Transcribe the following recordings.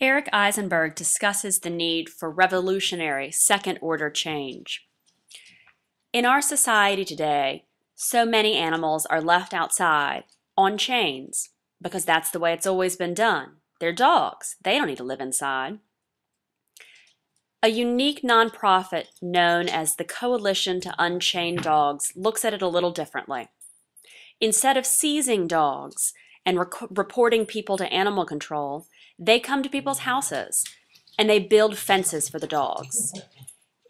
Eric Eisenberg discusses the need for revolutionary second-order change. In our society today, so many animals are left outside on chains because that's the way it's always been done. They're dogs. They don't need to live inside. A unique nonprofit known as the Coalition to Unchain Dogs looks at it a little differently. Instead of seizing dogs and reporting people to animal control, they come to people's houses and they build fences for the dogs.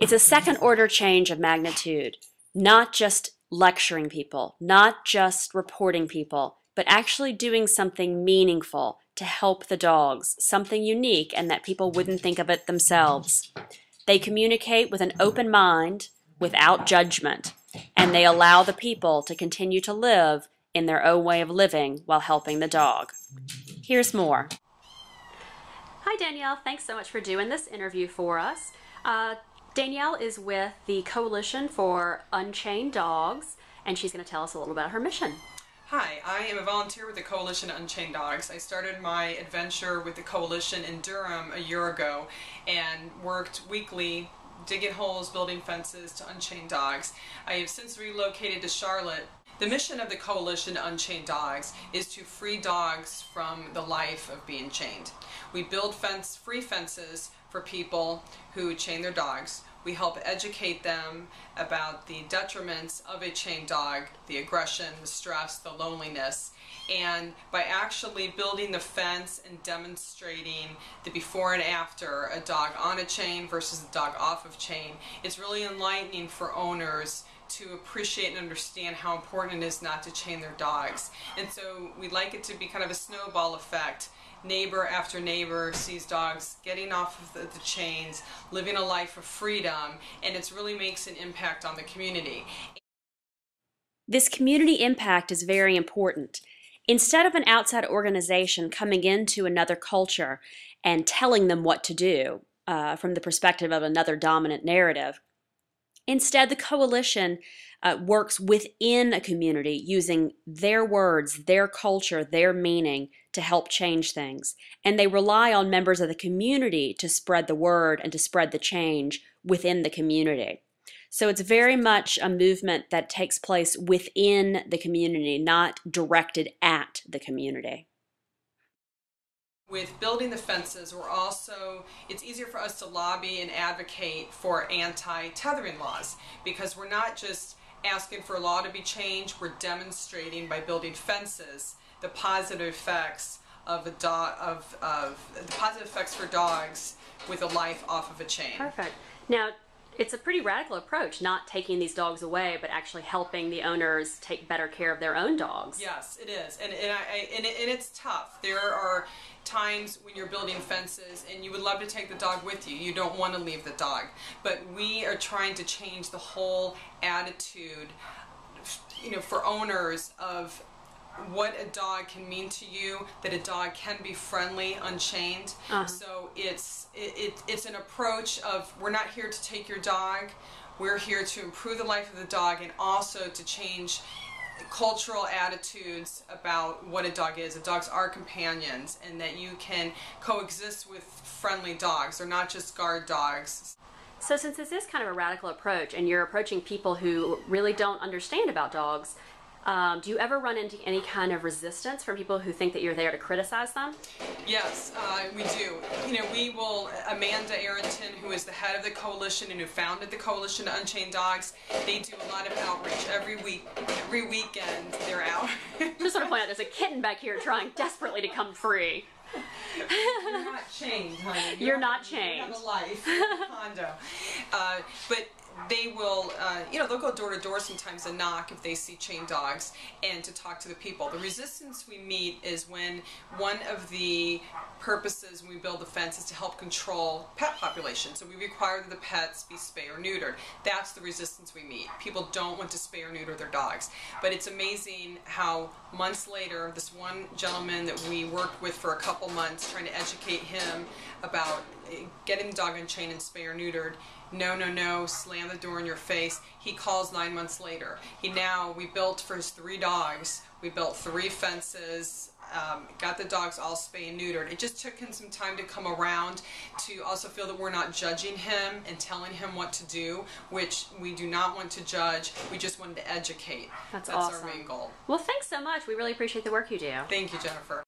It's a second-order change of magnitude, not just lecturing people, not just reporting people, but actually doing something meaningful to help the dogs, something unique and that people wouldn't think of it themselves. They communicate with an open mind, without judgment, and they allow the people to continue to live in their own way of living while helping the dog. Here's more. Hi Danielle, thanks so much for doing this interview for us. Danielle is with the Coalition for Unchain Dogs, and she's going to tell us a little about her mission. Hi, I am a volunteer with the Coalition to Unchain Dogs. I started my adventure with the Coalition in Durham a year ago and worked weekly digging holes, building fences to unchain dogs. I have since relocated to Charlotte. The mission of the Coalition to Unchain Dogs is to free dogs from the life of being chained. We build free fences for people who chain their dogs. We help educate them about the detriments of a chained dog, the aggression, the stress, the loneliness, and by actually building the fence and demonstrating the before and after a dog on a chain versus a dog off of chain, it's really enlightening for owners to appreciate and understand how important it is not to chain their dogs. And so we'd like it to be kind of a snowball effect. Neighbor after neighbor sees dogs getting off of the chains, living a life of freedom, and it really makes an impact on the community. This community impact is very important. Instead of an outside organization coming into another culture and telling them what to do from the perspective of another dominant narrative, instead the coalition works within a community using their words, their culture, their meaning to help change things. And they rely on members of the community to spread the word and to spread the change within the community. So it's very much a movement that takes place within the community, not directed at the community. With building the fences, it's easier for us to lobby and advocate for anti-tethering laws, because we're not just asking for a law to be changed, we're demonstrating by building fences the positive effects of the positive effects for dogs with a life off of a chain. Perfect. Now, it's a pretty radical approach, not taking these dogs away, but actually helping the owners take better care of their own dogs. Yes, it is, and it's tough. There are times when you're building fences and you would love to take the dog with you. You don't want to leave the dog, but we are trying to change the whole attitude, for owners of what a dog can mean to you, that a dog can be friendly, unchained. So it's an approach of, we're not here to take your dog, we're here to improve the life of the dog and also to change cultural attitudes about what a dog is. Dogs are companions, and that you can coexist with friendly dogs. They're not just guard dogs. So since this is kind of a radical approach and you're approaching people who really don't understand about dogs, do you ever run into any kind of resistance from people who think that you're there to criticize them? Yes, we do. Amanda Arrington, who is the head of the coalition and who founded the Coalition to Unchain Dogs, they do a lot of outreach every weekend they're out. Just sort of point out, there's a kitten back here trying desperately to come free. You're not chained, honey. You're not chained. You have a life, a condo. But they will, they'll go door to door sometimes and knock if they see chained dogs and to talk to the people. The resistance we meet is when one of the purposes when we build the fence is to help control pet population. So we require that the pets be spay or neutered. That's the resistance we meet. People don't want to spay or neuter their dogs. But it's amazing how months later, this one gentleman that we worked with for a couple months trying to educate him about getting the dog unchained and spay or neutered, no, no, no, slam the door in your face. He calls 9 months later. We built for his 3 dogs, we built 3 fences, got the dogs all spayed and neutered. It just took him some time to come around to also feel that we're not judging him and telling him what to do, which we do not want to judge. We just wanted to educate. That's awesome. Our main goal. Well, thanks so much. We really appreciate the work you do. Thank you, Jennifer.